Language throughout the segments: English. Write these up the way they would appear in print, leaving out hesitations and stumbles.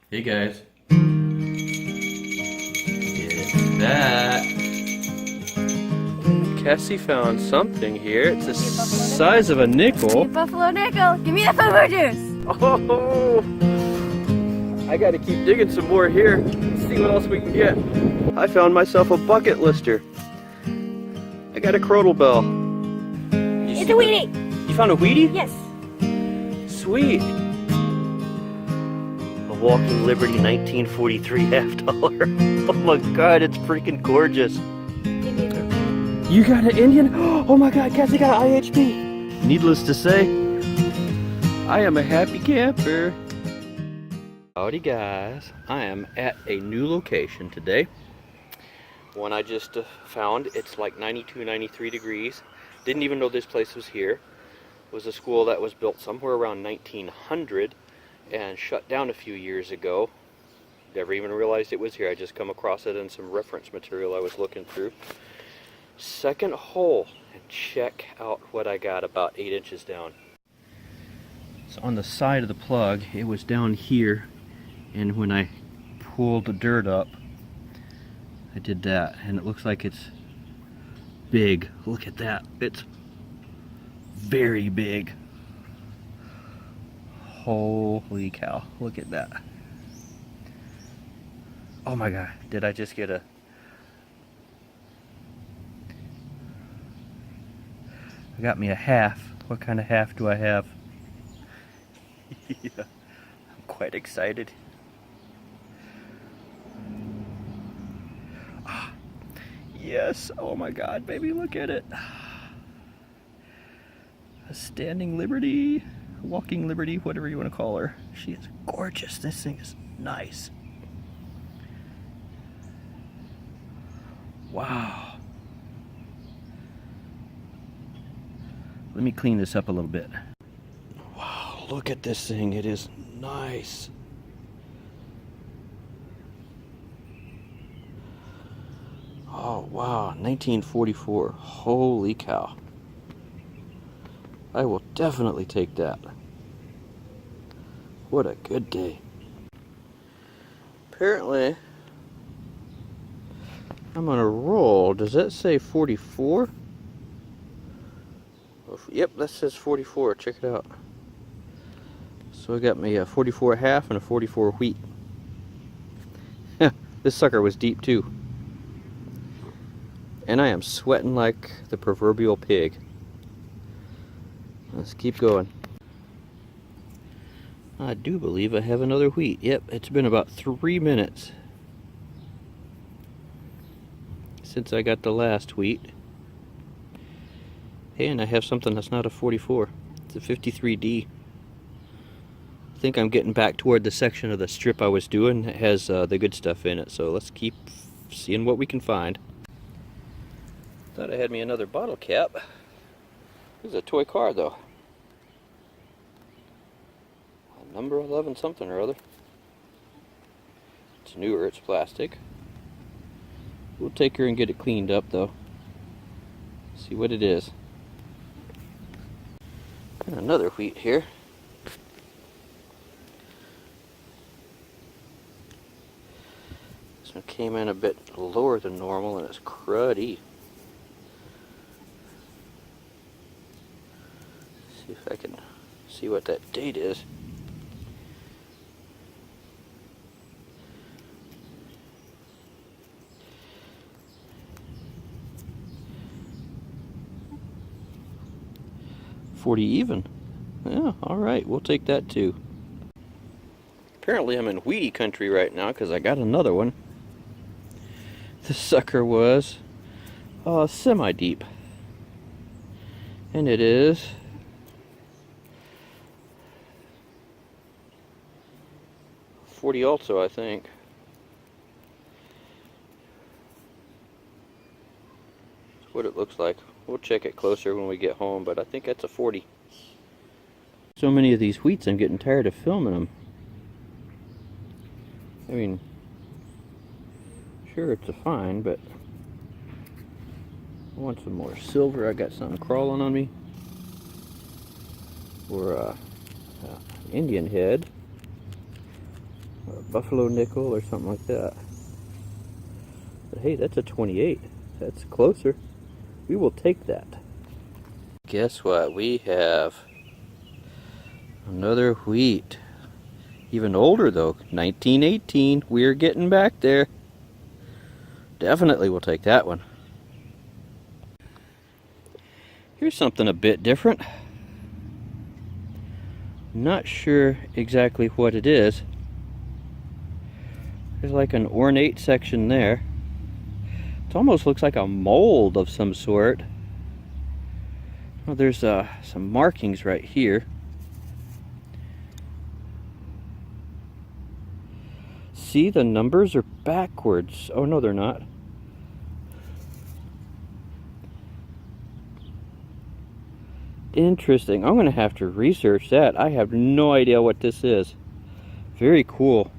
Hey guys, it's that. Cassie found something here. It's the size of a nickel. Buffalo nickel, give me the football juice. Oh, I gotta keep digging some more here. Let's see what else we can get. I found myself a bucket lister. I got a crotal bell. It's a Wheatie. You found a Wheatie? Yes. Sweet. A Walking Liberty 1943 half dollar. Oh my god, it's freaking gorgeous. You got an Indian? Oh my god, Cassie got an IHP. Needless to say, I am a happy camper. Howdy guys, I am at a new location today. One I just found. It's like 92, 93 degrees. Didn't even know this place was here. It was a school that was built somewhere around 1900 and shut down a few years ago. Never even realized it was here. I just come across it in some reference material I was looking through. Second hole, and check out what I got about 8 inches down. So on the side of the plug, it was down here, and when I pulled the dirt up, I did that, and it looks like it's big. Look at that. It's very big. Holy cow. Look at that. Oh my god. Did I just get a... I got me a half. What kind of half do I have? Yeah. I'm quite excited. Yes, oh my god, baby, look at it. A standing Liberty, walking Liberty, whatever you want to call her. She is gorgeous. This thing is nice. Wow. Let me clean this up a little bit. Wow, look at this thing. It is nice. Oh wow, 1944. Holy cow. I will definitely take that. What a good day. Apparently, I'm on a roll. Does that say 44? Yep, that says 44. Check it out. So I got me a 44 half and a 44 wheat. This sucker was deep too. And I am sweating like the proverbial pig. Let's keep going. I do believe I have another wheat. Yep, it's been about 3 minutes since I got the last wheat. And I have something that's not a 44. It's a 53D. I think I'm getting back toward the section of the strip I was doing. It has the good stuff in it, so let's keep seeing what we can find. Thought I had me another bottle cap. This is a toy car though. A number 11 something or other. It's newer, it's plastic. We'll take her and get it cleaned up though. See what it is. Got another wheat here. This one came in a bit lower than normal and it's cruddy. See if I can see what that date is. $40 even. Yeah, alright, we'll take that too. Apparently I'm in Wheatie country right now because I got another one. This sucker was semi-deep. And it is 40 also, I think. That's what it looks like. We'll check it closer when we get home, but I think that's a 40. So many of these wheats, I'm getting tired of filming them. I mean, sure, it's a fine, but I want some more silver. I got something crawling on me. Or Indian head. Or a buffalo nickel or something like that. But hey, that's a 28. That's closer. We will take that. Guess what? We have another wheat. Even older though, 1918. We're getting back there. Definitely will take that one. Here's something a bit different. Not sure exactly what it is. There's like an ornate section there. It almost looks like a mold of some sort. Well, there's some markings right here. See, the numbers are backwards. Oh no, they're not. Interesting. I'm gonna have to research that. I have no idea what this is. Very cool.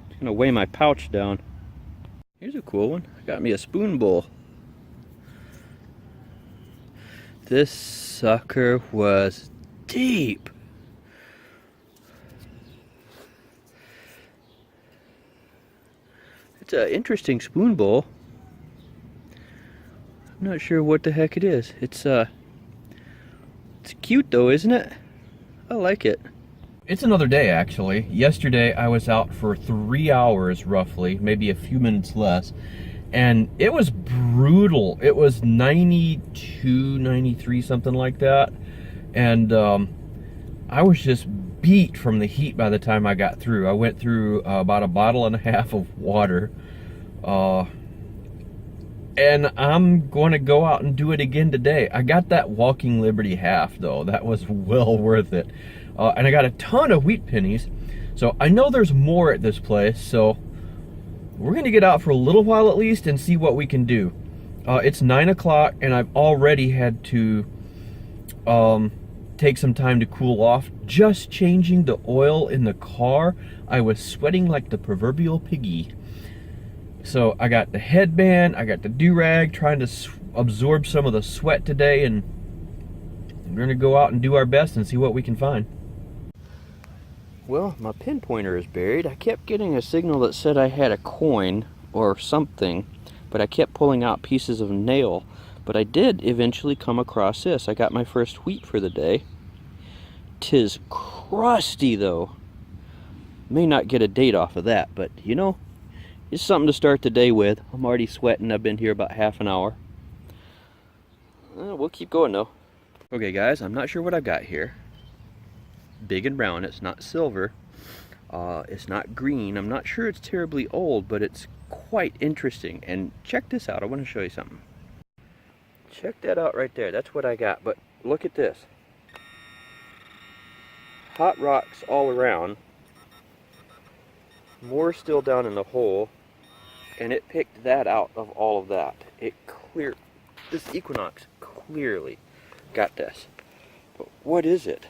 It's gonna weigh my pouch down. Here's a cool one. I got me a spoon bowl. This sucker was deep. It's an interesting spoon bowl. I'm not sure what the heck it is. It's cute though, isn't it? I like it. It's another day actually. Yesterday I was out for 3 hours roughly, maybe a few minutes less, and it was brutal. It was 92, 93, something like that, and I was just beat from the heat by the time I got through. I went through about a bottle and a half of water, and I'm going to go out and do it again today. I got that Walking Liberty half though. That was well worth it. And I got a ton of wheat pennies. So I know there's more at this place. So we're going to get out for a little while at least and see what we can do. It's 9 o'clock and I've already had to take some time to cool off. Just changing the oil in the car, I was sweating like the proverbial piggy. So I got the headband, I got the do-rag, trying to absorb some of the sweat today, and we're gonna go out and do our best and see what we can find. Well, my pinpointer is buried. I kept getting a signal that said I had a coin or something, but I kept pulling out pieces of nail. But I did eventually come across this. I got my first wheat for the day. 'Tis crusty though. May not get a date off of that, but you know, it's something to start the day with. I'm already sweating. I've been here about half an hour. We'll keep going though. Okay guys, I'm not sure what I've got here. Big and brown. It's not silver. It's not green. I'm not sure it's terribly old, but it's quite interesting. And check this out. I want to show you something. Check that out right there. That's what I got. But look at this. Hot rocks all around. More still down in the hole. And it picked that out of all of that. This Equinox clearly got this. But what is it?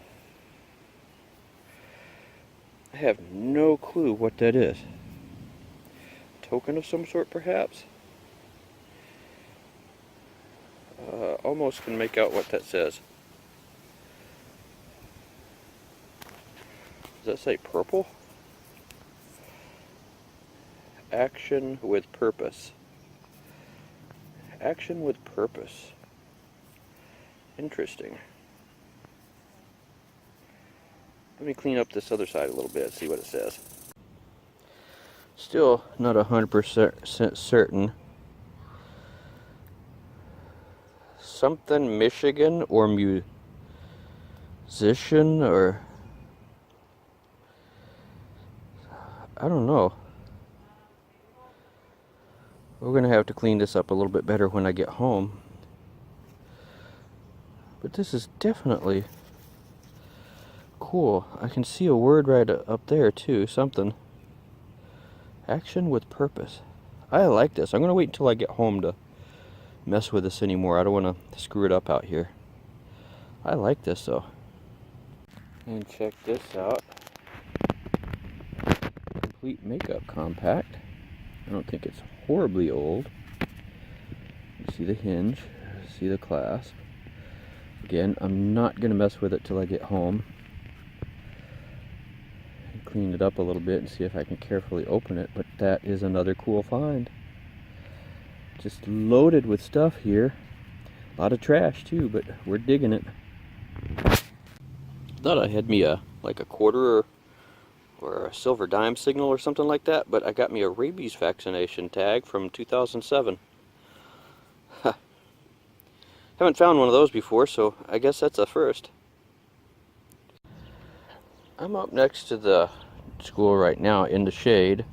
I have no clue what that is. Token of some sort, perhaps? Almost can make out what that says. Does that say purple? Action with purpose. Action with purpose. Interesting. Let me clean up this other side a little bit and see what it says. Still not 100% certain. Something Michigan or musician or I don't know. We're going to have to clean this up a little bit better when I get home. But this is definitely cool. I can see a word right up there too, something. Action with purpose. I like this. I'm going to wait until I get home to mess with this anymore. I don't want to screw it up out here. I like this though. And check this out. Complete makeup compact. I don't think it's horribly old. You see the hinge, see the clasp. Again, I'm not going to mess with it till I get home. clean it up a little bit and see if I can carefully open it, but that is another cool find. Just loaded with stuff here. A lot of trash too, but we're digging it. Thought I had me like a quarter or a silver dime signal or something like that, but I got me a rabies vaccination tag from 2007. Haven't found one of those before, so I guess that's a first. I'm up next to the school right now in the shade,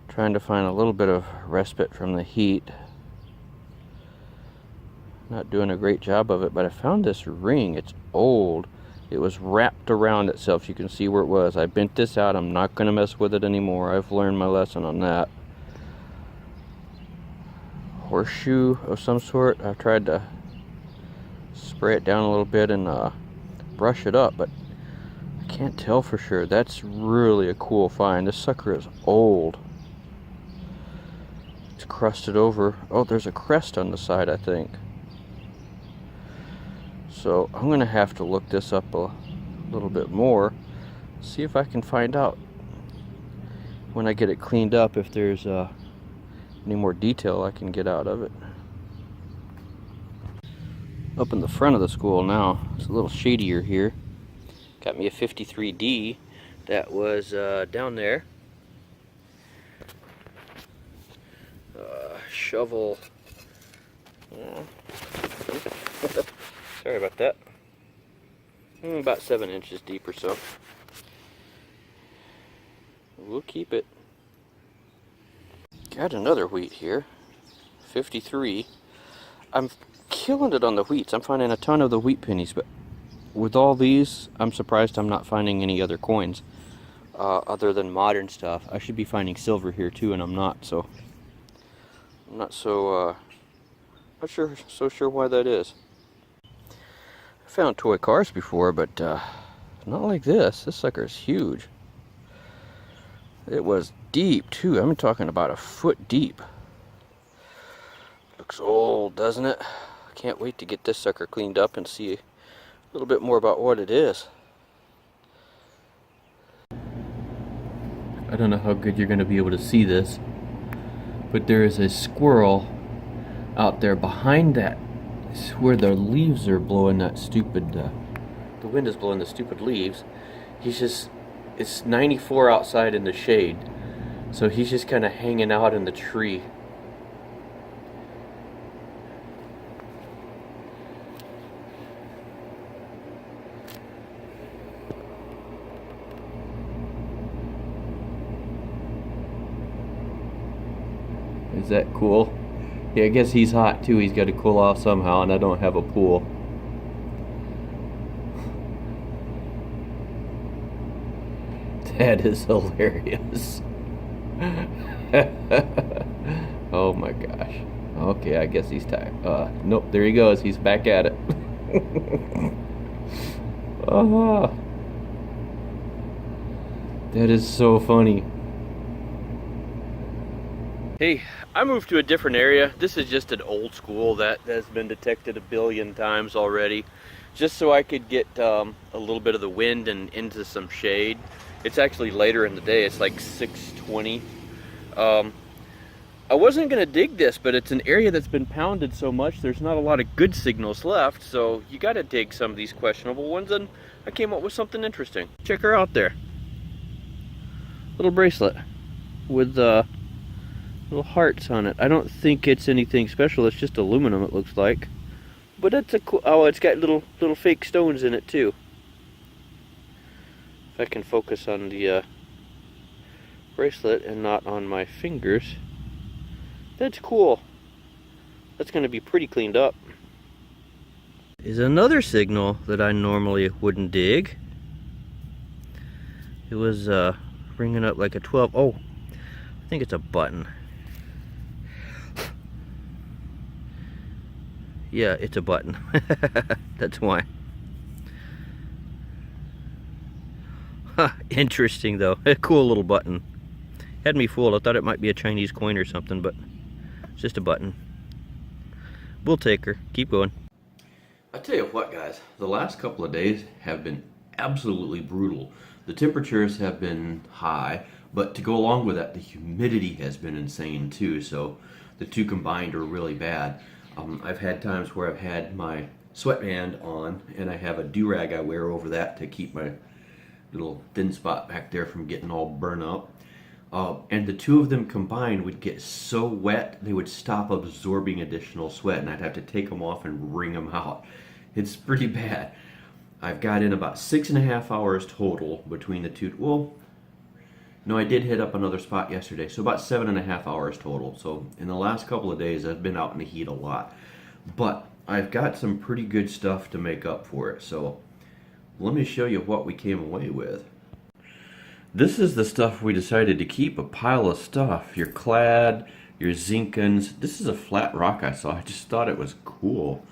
trying to find a little bit of respite from the heat. Not doing a great job of it, but I found this ring. It's old. It was wrapped around itself. You can see where it was. I bent this out. I'm not going to mess with it anymore. I've learned my lesson on that. Horseshoe of some sort. I've tried to spray it down a little bit and brush it up, but I can't tell for sure. That's really a cool find. This sucker is old. It's crusted over. Oh, there's a crest on the side, I think. So I'm going to have to look this up a little bit more, see if I can find out when I get it cleaned up if there's any more detail I can get out of it. Up in the front of the school now, it's a little shadier here. Got me a 53D that was down there. Shovel. Sorry about that. About 7 inches deep or so. We'll keep it. Got another wheat here. 53. I'm killing it on the wheats. I'm finding a ton of the wheat pennies, but with all these, I'm surprised I'm not finding any other coins other than modern stuff. I should be finding silver here too, and I'm not. So I'm not so sure why that is. I found toy cars before, but not like this. This sucker is huge. It was deep too. I'm talking about a foot deep. Looks old, doesn't it? Can't wait to get this sucker cleaned up and see a little bit more about what it is. I don't know how good you're going to be able to see this, but there is a squirrel out there behind that. It's where the leaves are blowing that stupid, the wind is blowing the stupid leaves. It's 94 outside in the shade, so he's just kind of hanging out in the tree. Is that cool? Yeah, I guess he's hot too. He's got to cool off somehow, and I don't have a pool. That is hilarious. Oh my gosh. Okay, I guess he's tired. Nope, there he goes. He's back at it. That is so funny. Hey, I moved to a different area. This is just an old school that has been detected a billion times already, just so I could get a little bit of the wind and into some shade. It's actually later in the day. It's like 6:20. I wasn't gonna dig this, but it's an area that's been pounded so much there's not a lot of good signals left, so you gotta dig some of these questionable ones, and I came up with something interesting. Check her out there. Little bracelet with little hearts on it. I don't think it's anything special. It's just aluminum, it looks like. But it's a cool. Oh, it's got little fake stones in it too. If I can focus on the bracelet and not on my fingers, that's cool. That's going to be pretty cleaned up. Is another signal that I normally wouldn't dig. It was ringing up like a 12. Oh, I think it's a button. Yeah, it's a button. That's why. Huh, interesting though. A cool little button. Had me fooled. I thought it might be a Chinese coin or something, but it's just a button. We'll take her. Keep going. I tell you what, guys, the last couple of days have been absolutely brutal. The temperatures have been high, but to go along with that, the humidity has been insane too, so the two combined are really bad. I've had times where I've had my sweatband on and I have a do-rag I wear over that to keep my little thin spot back there from getting all burnt up. And the two of them combined would get so wet they would stop absorbing additional sweat, and I'd have to take them off and wring them out. It's pretty bad. I've got in about 6.5 hours total between the two. Well, no, I did hit up another spot yesterday, so about 7.5 hours total. So in the last couple of days, I've been out in the heat a lot. But I've got some pretty good stuff to make up for it. So let me show you what we came away with. This is the stuff we decided to keep, a pile of stuff. Your clad, your zincons. This is a flat rock I saw. I just thought it was cool.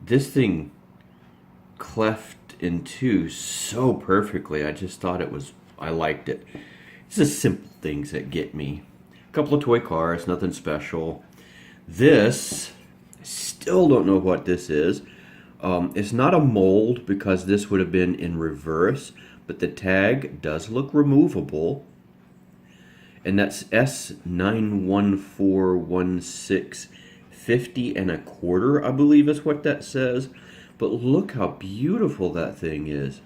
This thing cleft in two so perfectly. I just thought it was, I liked it. It's the simple things that get me. A couple of toy cars, nothing special. This, I still don't know what this is. It's not a mold because this would have been in reverse, but the tag does look removable. And that's S91416 50.25, I believe is what that says. But look how beautiful that thing is.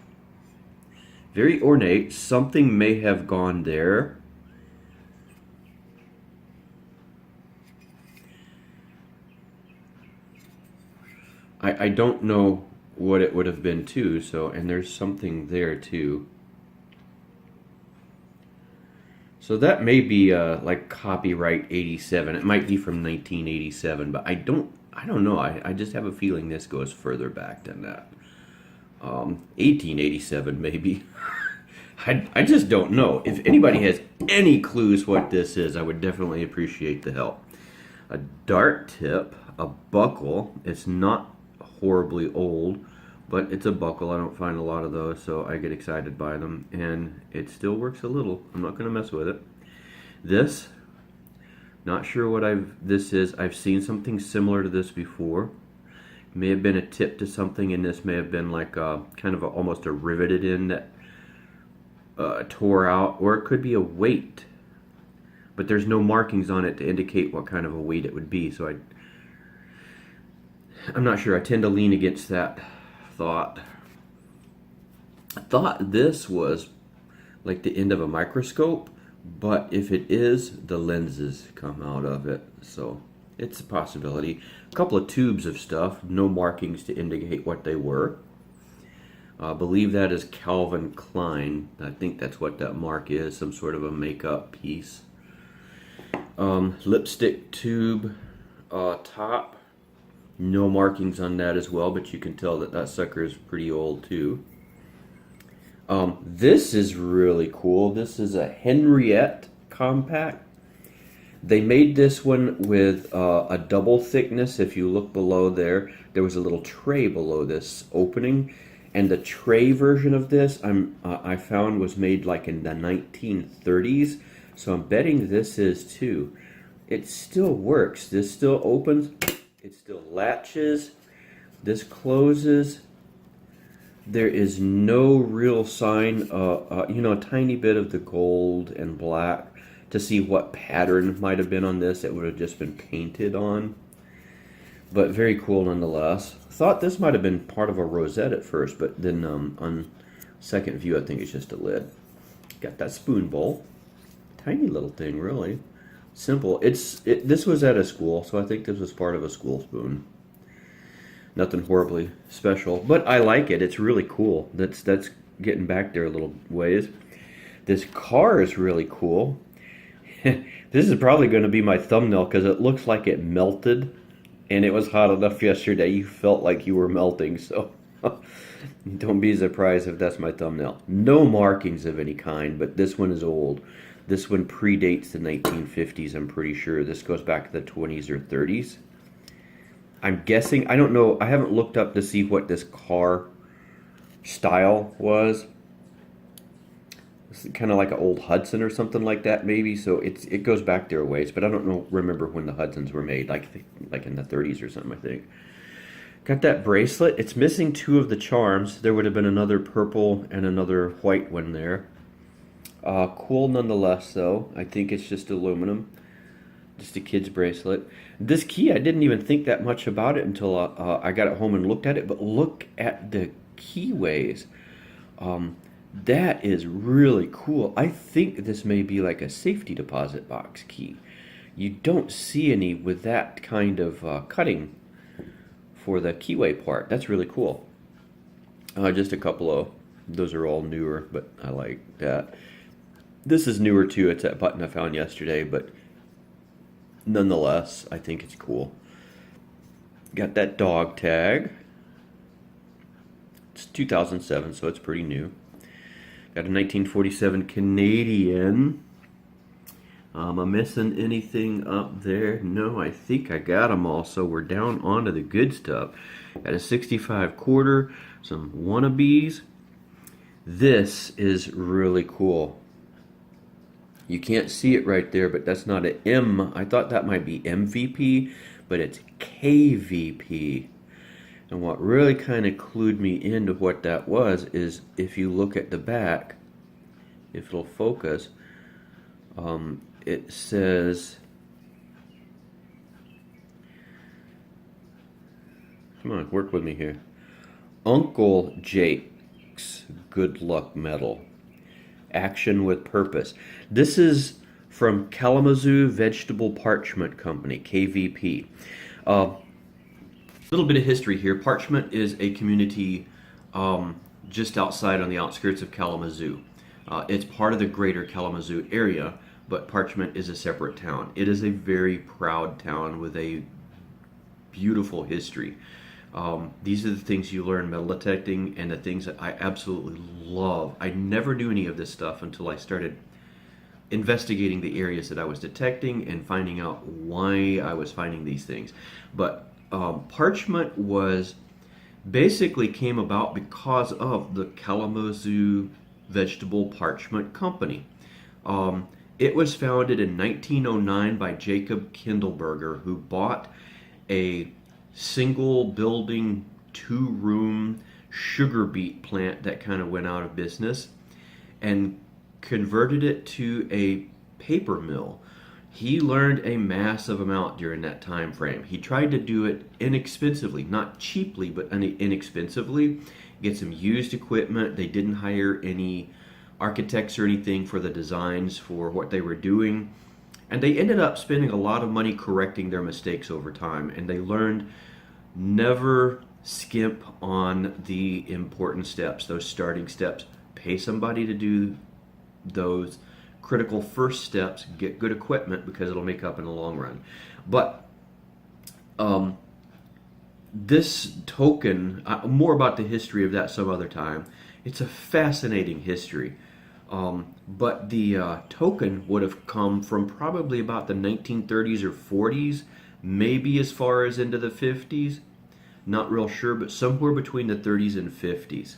Very ornate. Something may have gone there. I don't know what it would have been too, so, and there's something there too. So that may be like copyright 87. It might be from 1987, but I don't know. I just have a feeling this goes further back than that. 1887 maybe. I just don't know. If anybody has any clues what this is, I would definitely appreciate the help. A dart tip, a buckle. It's not horribly old, but it's a buckle. I don't find a lot of those, so I get excited by them, and it still works a little. I'm not going to mess with it. This, not sure what this is. I've seen something similar to this before. It may have been a tip to something, and this may have been like kind of almost a riveted in that tore out, or it could be a weight, but there's no markings on it to indicate what kind of a weight it would be, so I'm not sure. I tend to lean against that thought. I thought this was like the end of a microscope, but if it is, the lenses come out of it, so it's a possibility. A couple of tubes of stuff, no markings to indicate what they were. I believe that is Calvin Klein. I think that's what that mark is, some sort of a makeup piece. Lipstick tube top. No markings on that as well, but you can tell that that sucker is pretty old too. This is really cool. This is a Henriette compact. They made this one with a double thickness. If you look below there, there was a little tray below this opening, and the tray version of this I found was made like in the 1930s. So I'm betting this is too. It still works. This still opens. It still latches. This closes. There is no real sign, you know, a tiny bit of the gold and black to see what pattern might have been on this. It would have just been painted on. But very cool nonetheless. Thought this might have been part of a rosette at first, but then on second view I think it's just a lid. Got that spoon bowl. Tiny little thing, really. Simple. This was at a school, so I think this was part of a school spoon. Nothing horribly special, but I like it. It's really cool. That's getting back there a little ways. This car is really cool. This is probably going to be my thumbnail because it looks like it melted, and it was hot enough yesterday you felt like you were melting, so don't be surprised if that's my thumbnail. No markings of any kind, but this one is old. This one predates the 1950s, I'm pretty sure. This goes back to the 20s or 30s. I'm guessing, I don't know, I haven't looked up to see what this car style was. It's kind of like an old Hudson or something like that, maybe. So it goes back there a ways, but I don't remember when the Hudsons were made, like in the 30s or something, I think. Got that bracelet. It's missing two of the charms. There would have been another purple and another white one there. Cool nonetheless, though. I think it's just aluminum. Just a kid's bracelet. This key, I didn't even think that much about it until I got it home and looked at it. But look at the keyways. That is really cool. I think this may be like a safety deposit box key. You don't see any with that kind of cutting for the keyway part. That's really cool. Just a couple of, those are all newer, but I like that. This is newer too. It's that button I found yesterday, but nonetheless, I think it's cool. Got that dog tag. It's 2007, so it's pretty new. Got a 1947 Canadian. Am I missing anything up there? No, I think I got them all. So we're down onto the good stuff. Got a 65 quarter, some wannabes. This is really cool. You can't see it right there, but that's not an M. I thought that might be MVP, but it's KVP. And what really kind of clued me into what that was is if you look at the back, if it'll focus, it says, come on, work with me here. Uncle Jake's Good Luck Medal. Action with Purpose. This is from Kalamazoo Vegetable Parchment Company, KVP. A little bit of history here. Parchment is a community just outside on the outskirts of Kalamazoo. It's part of the greater Kalamazoo area, but Parchment is a separate town. It is a very proud town with a beautiful history. These are the things you learn metal detecting and the things that I absolutely love. I never knew any of this stuff until I started investigating the areas that I was detecting and finding out why I was finding these things. But Parchment was basically came about because of the Kalamazoo Vegetable Parchment Company. It was founded in 1909 by Jacob Kindleberger, who bought a single building, 2-room sugar beet plant that kind of went out of business and converted it to a paper mill. He learned a massive amount during that time frame. He tried to do it inexpensively, not cheaply, but inexpensively. Get some used equipment. They didn't hire any architects or anything for the designs for what they were doing. And they ended up spending a lot of money correcting their mistakes over time. And they learned never skimp on the important steps, those starting steps. Pay somebody to do those critical first steps, get good equipment because it'll make up in the long run. But this token, more about the history of that some other time. It's a fascinating history. But the token would have come from probably about the 1930s or 40s, maybe as far as into the 50s. Not real sure, but somewhere between the 30s and 50s.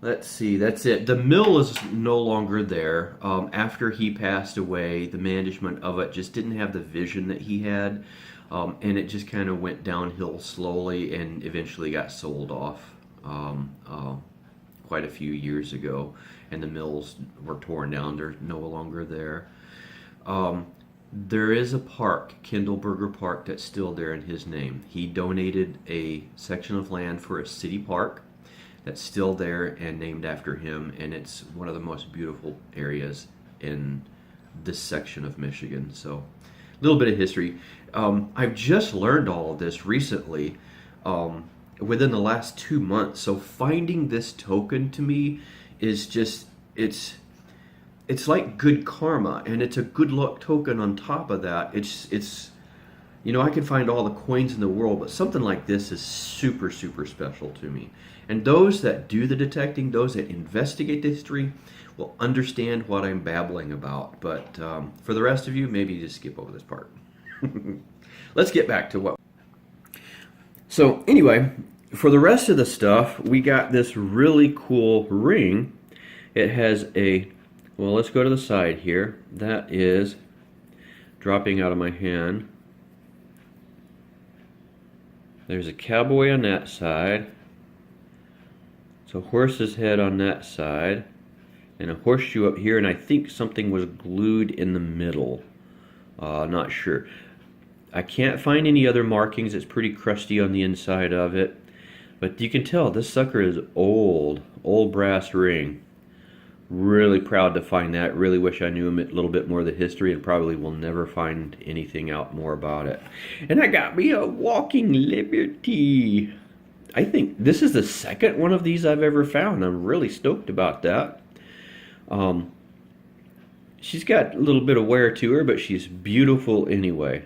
Let's see, that's it. The mill is no longer there. After he passed away, the management of it just didn't have the vision that he had, and it just kind of went downhill slowly and eventually got sold off quite a few years ago, and the mills were torn down. They're no longer there. There is a park, Kindleberger Park, that's still there in his name. He donated a section of land for a city park that's still there and named after him, and it's one of the most beautiful areas in this section of Michigan. So a little bit of history. I've just learned all of this recently within the last 2 months. So finding this token to me is just, it's like good karma, and it's a good luck token on top of that. It's you know, I could find all the coins in the world, but something like this is super, super special to me. And those that do the detecting, those that investigate the history, will understand what I'm babbling about. But for the rest of you, maybe just skip over this part. Let's get back to what. So anyway, for the rest of the stuff, we got this really cool ring. It has a, well, let's go to the side here. That is dropping out of my hand. There's a cowboy on that side. It's a horse's head on that side. And a horseshoe up here, and I think something was glued in the middle. Not sure. I can't find any other markings. It's pretty crusty on the inside of it. But you can tell this sucker is old brass ring. Really proud to find that. Really wish I knew a little bit more of the history, and probably will never find anything out more about it. And I got me a Walking Liberty. I think this is the second one of these I've ever found. I'm really stoked about that. She's got a little bit of wear to her, but she's beautiful anyway.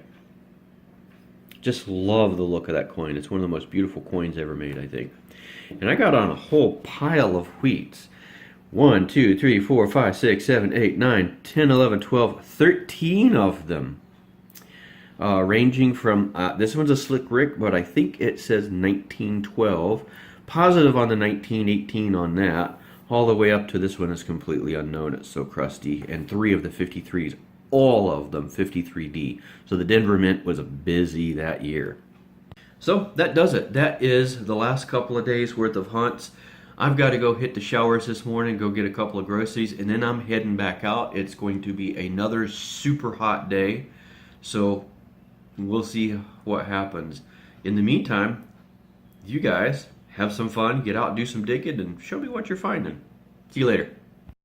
Just love the look of that coin. It's one of the most beautiful coins ever made, I think. And I got on a whole pile of wheats. 1, 2, 3, 4, 5, 6, 7, 8, 9, 10, 11, 12, 13 of them. Ranging from, this one's a slick Rick, but I think it says 1912. Positive on the 1918 on that. All the way up to this one is completely unknown. It's so crusty. And 3 of the 53s. All of them 53D. So the Denver Mint was busy that year. So that does it. That is the last couple of days worth of hunts. I've got to go hit the showers this morning, go get a couple of groceries, and then I'm heading back out. It's going to be another super hot day. So we'll see what happens. In the meantime, you guys have some fun, get out, do some digging, and show me what you're finding. See you later.